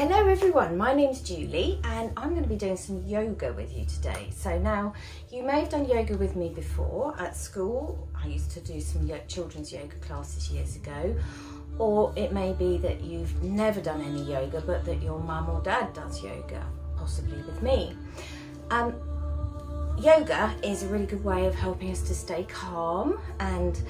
Hello everyone, my name's Julie and I'm going to be doing some yoga with you today. So now, you may have done yoga with me before at school. I used to do some children's yoga classes years ago. Or it may be that you've never done any yoga but that your mum or dad does yoga, possibly with me. Yoga is a really good way of helping us to stay calm, and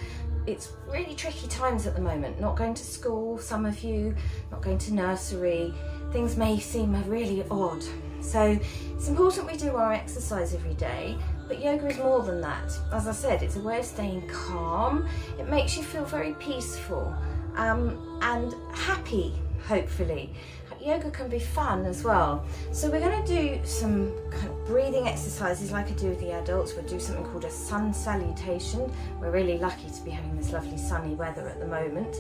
it's really tricky times at the moment. Not going to school, some of you, not going to nursery, things may seem really odd. So it's important we do our exercise every day, but yoga is more than that. As I said, it's a way of staying calm. It makes you feel very peaceful and happy, hopefully. Yoga can be fun as well. So we're going to do some kind of breathing exercises like I do with the adults. We'll do something called a sun salutation. We're really lucky to be having this lovely sunny weather at the moment.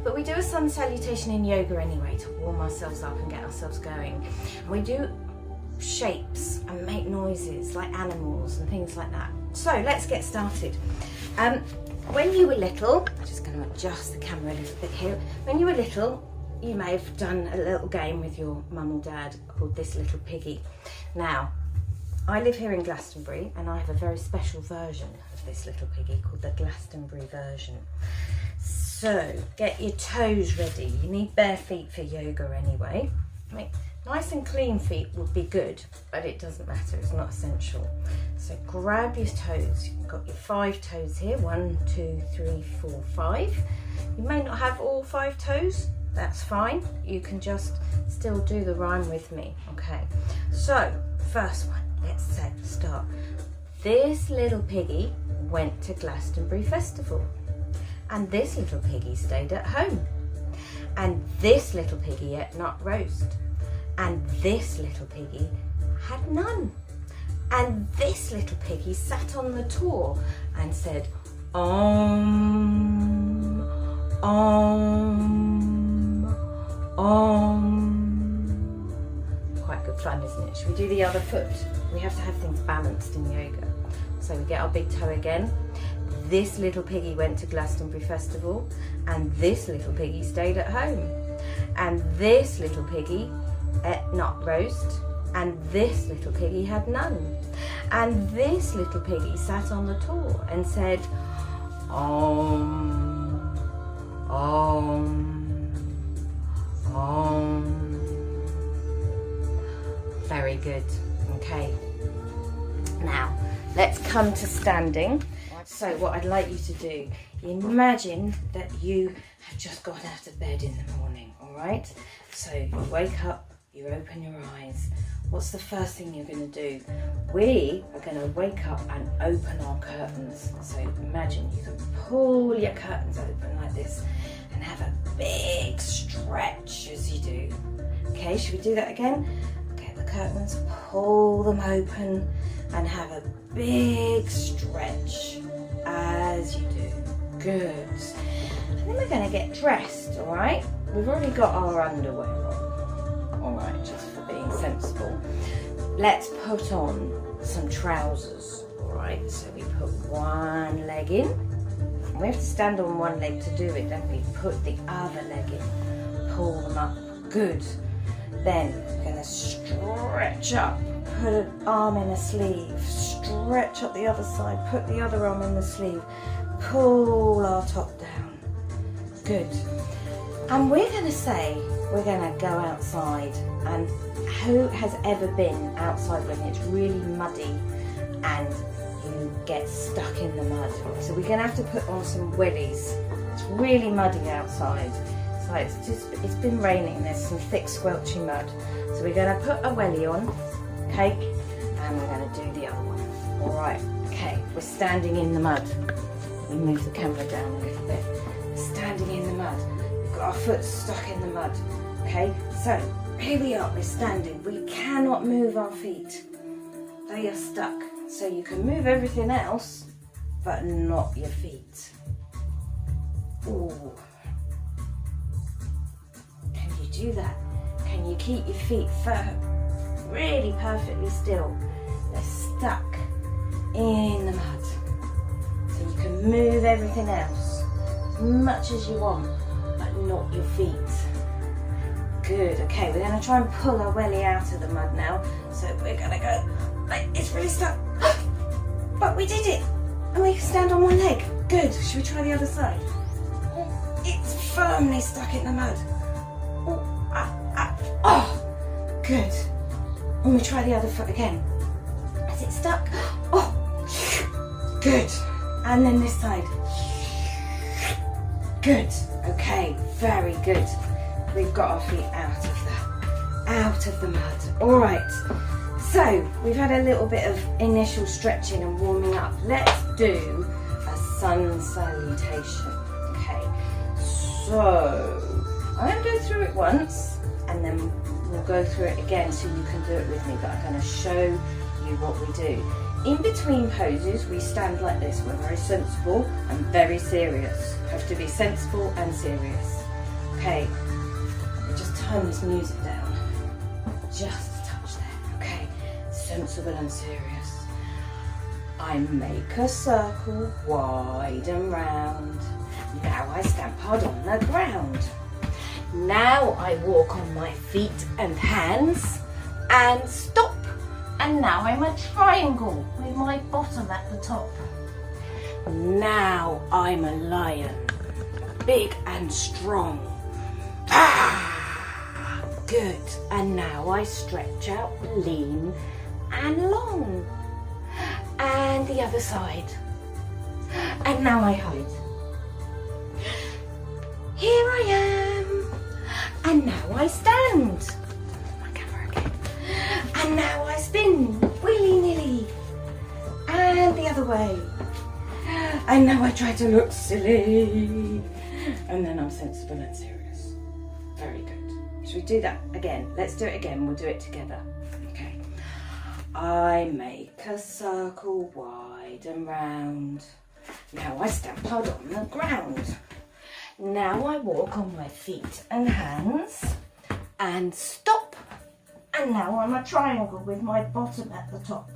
But we do a sun salutation in yoga anyway to warm ourselves up and get ourselves going. And we do shapes and make noises like animals and things like that. So let's get started. When you were little, I'm just going to adjust the camera a little bit here. When you were little, you may have done a little game with your mum or dad called This Little Piggy. Now, I live here in Glastonbury and I have a very special version of This Little Piggy called the Glastonbury version. So, get your toes ready. You need bare feet for yoga anyway. Nice and clean feet would be good, but it doesn't matter, it's not essential. So grab your toes. You've got your 5 toes here, 1, 2, 3, 4, 5. You may not have all 5 toes, that's fine. You can just still do the rhyme with me, okay? So, first one, let's start. This little piggy went to Glastonbury Festival, and this little piggy stayed at home, and this little piggy ate nut roast, and this little piggy had none, and this little piggy sat on the tour and said, Om, Quite good fun, isn't it? Should we do the other foot? We have to have things balanced in yoga. So we get our big toe again. This little piggy went to Glastonbury Festival, and this little piggy stayed at home, and this little piggy ate nut roast, and this little piggy had none, and this little piggy sat on the tour and said, Om, Om, Om. Very good. Okay. Now, let's come to standing. So what I'd like you to do, imagine that you have just got out of bed in the morning, all right? So you wake up, you open your eyes. What's the first thing you're going to do? We are going to wake up and open our curtains. So imagine you can pull your curtains open like this and have a big stretch as you do. Okay, should we do that again? Get the curtains, pull them open and have a big stretch as you do. Good. And then we're going to get dressed, all right? We've already got our underwear on. All right, just for being sensible. Let's put on some trousers, all right? So we put one leg in. We have to stand on one leg to do it, don't we? Put the other leg in, pull them up, good. Then we're gonna stretch up, put an arm in a sleeve, stretch up the other side, put the other arm in the sleeve, pull our top down, good. And we're gonna say, we're going to go outside, and who has ever been outside when it's really muddy and you get stuck in the mud? So we're going to have to put on some wellies. It's really muddy outside. So it's been raining, there's some thick squelchy mud. So we're going to put a wellie on, okay, and we're going to do the other one. All right, okay, we're standing in the mud. We move the camera down a little bit. We're standing in the mud. We've got our foot stuck in the mud. Okay, so here we are, we're standing. We cannot move our feet. They are stuck. So you can move everything else, but not your feet. Ooh. Can you do that? Can you keep your feet firm? Really perfectly still. They're stuck in the mud. So you can move everything else as much as you want, but not your feet. Good. Okay, we're going to try and pull our welly out of the mud now. So we're going to go, it's really stuck. But we did it. And we can stand on one leg. Good. Should we try the other side? Oh, it's firmly stuck in the mud. Oh, good. And we try the other foot again. Is it stuck? Oh, good. And then this side. Good. Okay, very good. We've got our feet out of the mud. All right. So we've had a little bit of initial stretching and warming up. Let's do a sun salutation. Okay. So I'm going to go through it once, and then we'll go through it again so you can do it with me. But I'm going to show you what we do. In between poses, we stand like this. We're very sensible and very serious. Have to be sensible and serious. Okay. Just turn this music down. Just a touch there. Okay. Sensible and serious. I make a circle wide and round. Now I stamp hard on the ground. Now I walk on my feet and hands and stop. And now I'm a triangle with my bottom at the top. Now I'm a lion, big and strong. Good. And now I stretch out, lean and long. And the other side. And now I hide. Here I am. And now I stand. My camera again. And now I spin, willy-nilly. And the other way. And now I try to look silly. And then I'm sensible and serious. Very good. Should we do that again? Let's do it again. We'll do it together. Okay. I make a circle wide and round. Now I stamp hard on the ground. Now I walk on my feet and hands and stop. And now I'm a triangle with my bottom at the top.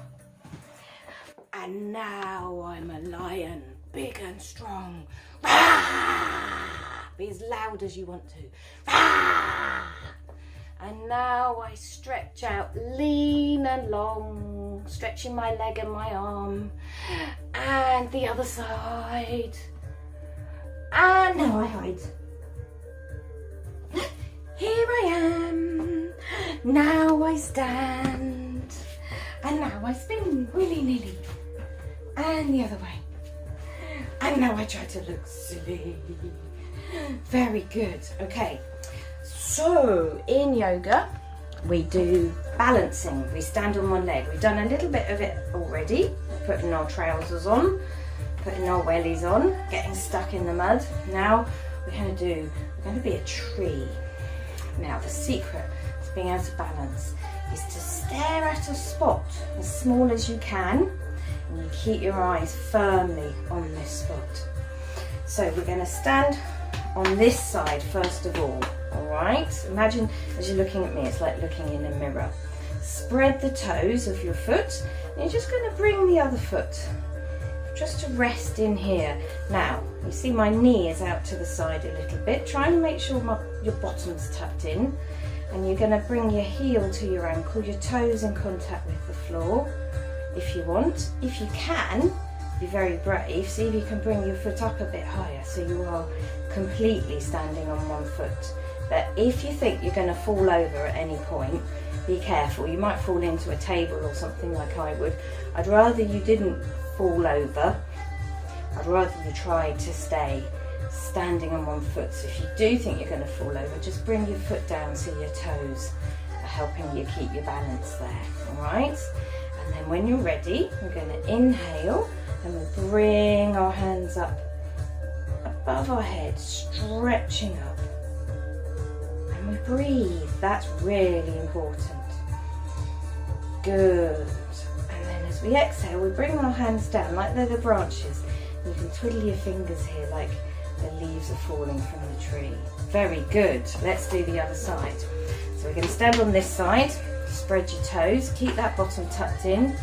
And now I'm a lion, big and strong. Be as loud as you want to. And now I stretch out, lean and long, stretching my leg and my arm. And the other side. And now I hide. Here I am. Now I stand. And now I spin, willy-nilly. And the other way. And now I try to look silly. Very good. Okay. So in yoga, we do balancing. We stand on one leg. We've done a little bit of it already. Putting our trousers on, putting our wellies on, getting stuck in the mud. Now we're going to be a tree. Now the secret to being able to balance is to stare at a spot as small as you can, and you keep your eyes firmly on this spot. So we're going to stand on this side first of all. Alright, imagine as you're looking at me, it's like looking in a mirror. Spread the toes of your foot, and you're just going to bring the other foot just to rest in here. Now, you see my knee is out to the side a little bit, trying to make sure your bottom's tucked in, and you're going to bring your heel to your ankle, your toes in contact with the floor if you want. If you can, be very brave, see if you can bring your foot up a bit higher so you are completely standing on one foot. But if you think you're going to fall over at any point, be careful. You might fall into a table or something like I would. I'd rather you didn't fall over. I'd rather you tried to stay standing on one foot. So if you do think you're going to fall over, just bring your foot down so your toes are helping you keep your balance there. All right? And then when you're ready, we're going to inhale and we'll bring our hands up above our head, stretching up. We breathe, that's really important. Good. And then as we exhale, we bring our hands down like they're the branches. You can twiddle your fingers here like the leaves are falling from the tree. Very good. Let's do the other side. So we're going to stand on this side, spread your toes, keep that bottom tucked in,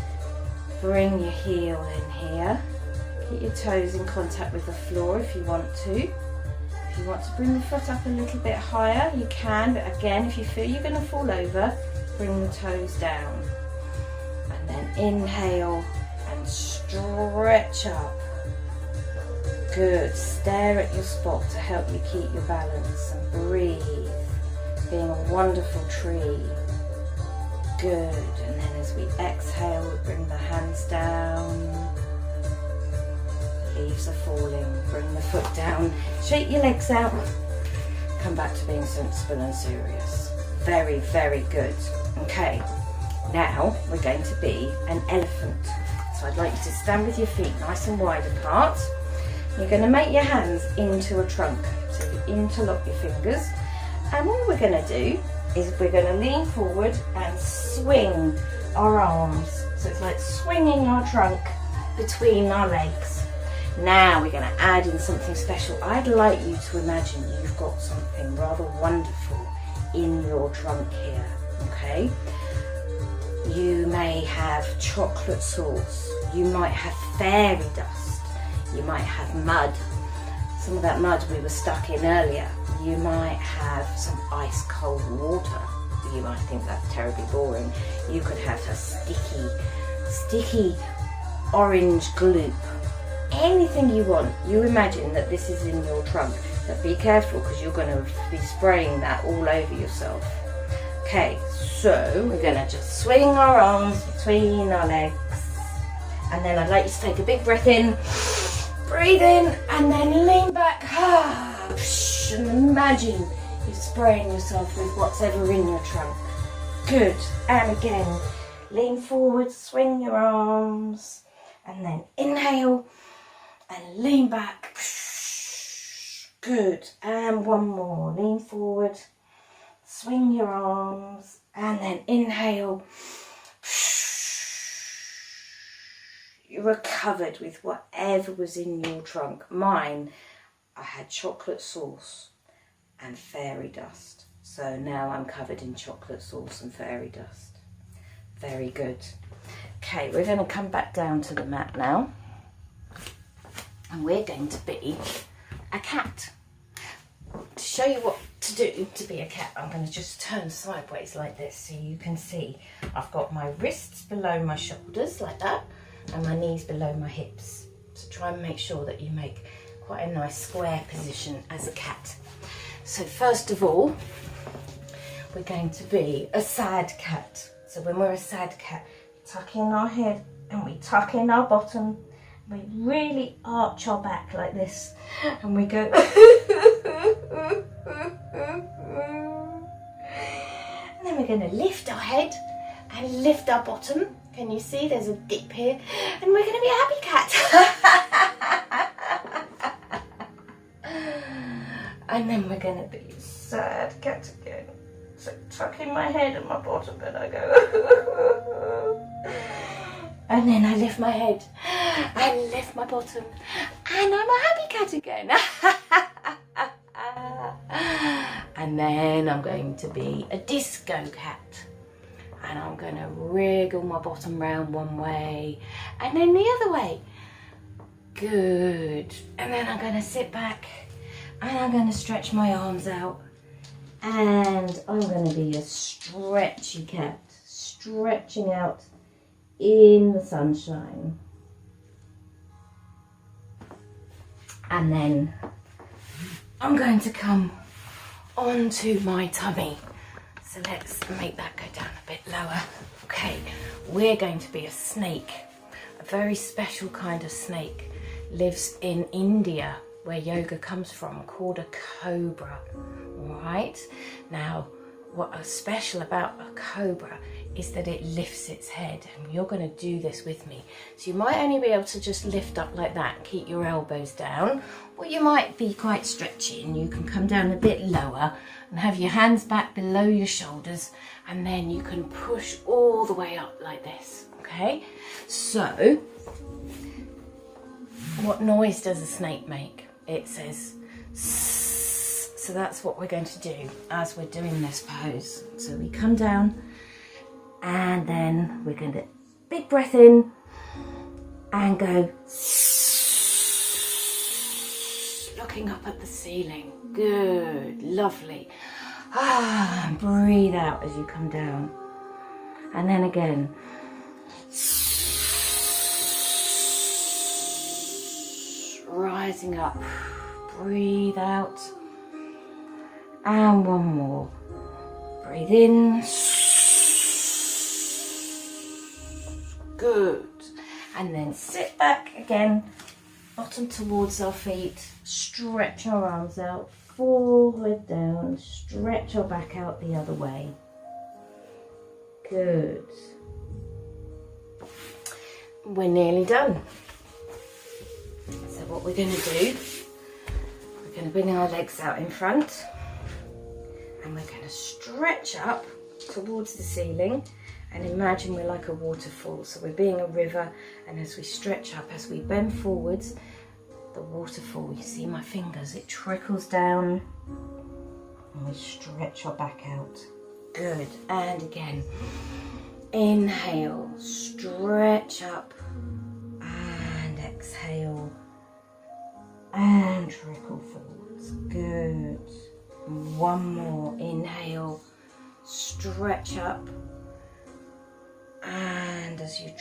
bring your heel in here, keep your toes in contact with the floor if you want to. If If you want to bring the foot up a little bit higher, you can, but again, if you feel you're going to fall over, bring the toes down. And then inhale and stretch up. Good. Stare at your spot to help you keep your balance and breathe. Being a wonderful tree. Good. And then as we exhale, we bring the hands down. Leaves are falling. Bring the foot down. Shake your legs out. Come back to being sensible and serious. Very, very good. Okay. Now we're going to be an elephant. So I'd like you to stand with your feet nice and wide apart. You're going to make your hands into a trunk. So you interlock your fingers. And all we're going to do is we're going to lean forward and swing our arms. So it's like swinging our trunk between our legs. Now we're going to add in something special. I'd like you to imagine you've got something rather wonderful in your trunk here. Okay? You may have chocolate sauce. You might have fairy dust. You might have mud, some of that mud we were stuck in earlier. You might have some ice cold water. You might think that's terribly boring. You could have a sticky orange gloop. Anything you want. You imagine that this is in your trunk, but be careful because you're going to be spraying that all over yourself. Okay, so we're going to just swing our arms between our legs, and then I'd like you to take a big breath in. Breathe in and then lean back. And imagine you're spraying yourself with what's ever in your trunk. Good. And again, lean forward, swing your arms, and then inhale and lean back. Good. And one more. Lean forward, swing your arms, and then inhale. You were covered with whatever was in your trunk. Mine, I had chocolate sauce and fairy dust. So now I'm covered in chocolate sauce and fairy dust. Very good. Okay, we're going to come back down to the mat now. And we're going to be a cat. To show you what to do to be a cat, I'm going to just turn sideways like this so you can see. I've got my wrists below my shoulders like that, and my knees below my hips. So try and make sure that you make quite a nice square position as a cat. So first of all, we're going to be a sad cat. So when we're a sad cat, we tuck in our head and we tuck in our bottom. We really arch our back like this, and we go and then we're going to lift our head and lift our bottom. Can you see there's a dip here? And we're going to be a happy cat. And then we're going to be a sad cat again. So tuck in my head and my bottom, and I go and then I lift my head and lift my bottom, and I'm a happy cat again. And then I'm going to be a disco cat. And I'm going to wriggle my bottom round one way and then the other way. Good. And then I'm going to sit back and I'm going to stretch my arms out. And I'm going to be a stretchy cat, stretching out in the sunshine. And then I'm going to come onto my tummy. So let's make that go down a bit lower. Okay, we're going to be a snake. A very special kind of snake. Lives in India, where yoga comes from, called a cobra. All right? Now, what is special about a cobra is that it lifts its head, and you're going to do this with me. So you might only be able to just lift up like that, keep your elbows down, or you might be quite stretchy and you can come down a bit lower and have your hands back below your shoulders, and then you can push all the way up like this. Okay, so what noise does a snake make? It says sss. So that's what we're going to do as we're doing this pose. So we come down, and then we're going to big breath in and go. looking up at the ceiling. Good, lovely. And breathe out as you come down. And then again. Rising up. Breathe out. And one more. Breathe in. Good. And then sit back again. Bottom towards our feet. Stretch our arms out. Forehead down. Stretch our back out the other way. Good. We're nearly done. So what we're going to do, we're going to bring our legs out in front and we're going to stretch up towards the ceiling and imagine we're like a waterfall. So we're being a river, and as we stretch up, as we bend forwards, the waterfall, you see my fingers, it trickles down and we stretch our back out. Good. And again, inhale, stretch up, and exhale and trickle forwards. Good. One more. Inhale, stretch up, and as you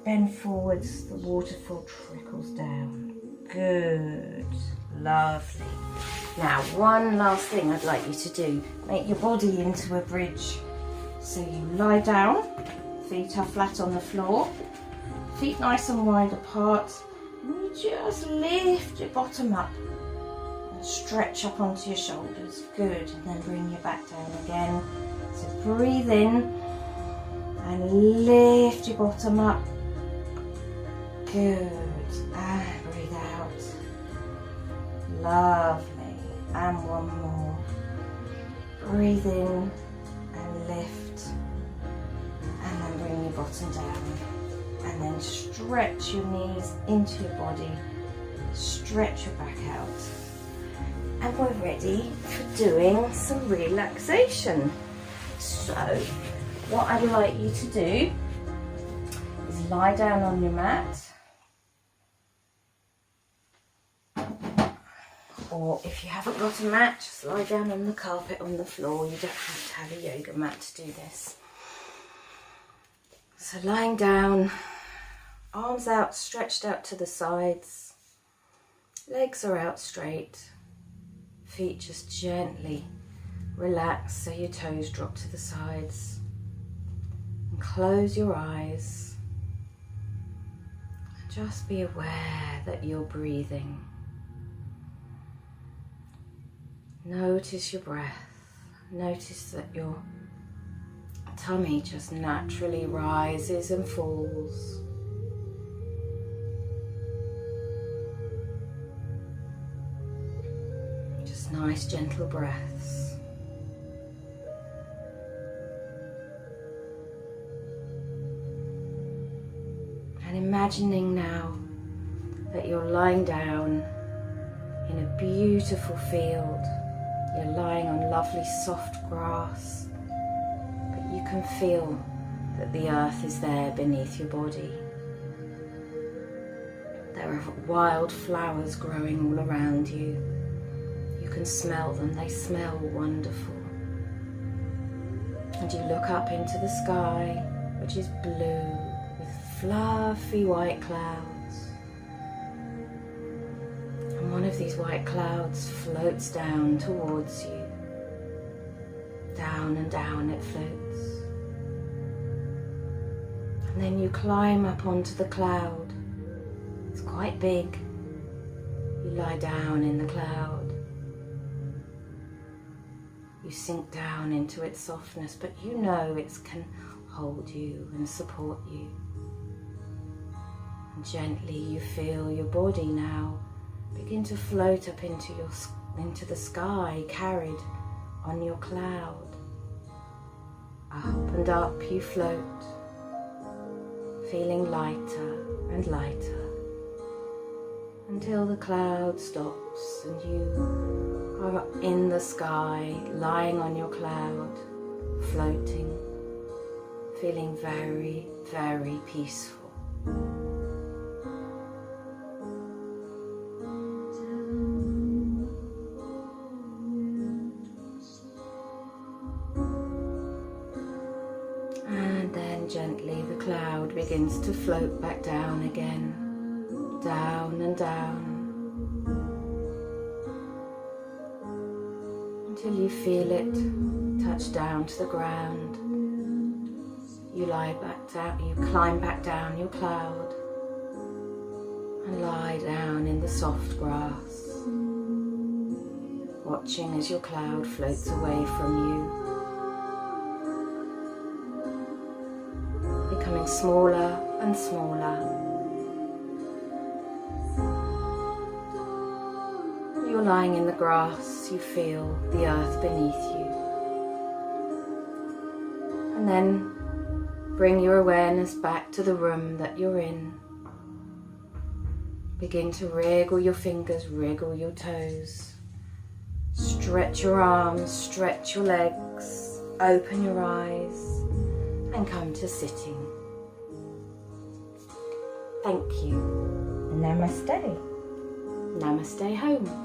bend forwards, the waterfall trickles down. Good. Lovely. Now, one last thing I'd like you to do. Make your body into a bridge. So you lie down, feet are flat on the floor, feet nice and wide apart, and you just lift your bottom up and stretch up onto your shoulders. Good. And then bring your back down again. So breathe in and lift your bottom up. Good. And breathe out. Lovely. And one more. Breathe in and lift. And then bring your bottom down. And then stretch your knees into your body. Stretch your back out. And we're ready for doing some relaxation. So, what I'd like you to do is lie down on your mat. Or if you haven't got a mat, just lie down on the carpet on the floor. You don't have to have a yoga mat to do this. So lying down, arms out, stretched out to the sides. Legs are out straight. Feet just gently relax so your toes drop to the sides. And close your eyes. Just be aware that you're breathing. Notice your breath. Notice that your tummy just naturally rises and falls. Just nice gentle breaths. And imagining now that you're lying down in a beautiful field. You're lying on lovely soft grass, but you can feel that the earth is there beneath your body. There are wild flowers growing all around you. You can smell them, they smell wonderful. And you look up into the sky, which is blue with fluffy white clouds. One of these white clouds floats down towards you. Down and down it floats. And then you climb up onto the cloud. It's quite big. You lie down in the cloud. You sink down into its softness, but you know it can hold you and support you. And gently you feel your body now begin to float up into the sky, carried on your cloud. Up and up you float, feeling lighter and lighter, until the cloud stops and you are up in the sky, lying on your cloud, floating, feeling very, very peaceful. begins to float back down again, down and down, until you feel it touch down to the ground. You lie back down, you climb back down your cloud and lie down in the soft grass, watching as your cloud floats away from you, becoming smaller and smaller. You're lying in the grass, you feel the earth beneath you. And then bring your awareness back to the room that you're in. Begin to wriggle your fingers, wriggle your toes. Stretch your arms, stretch your legs, open your eyes, and come to sitting. Thank you. Namaste. Namaste home.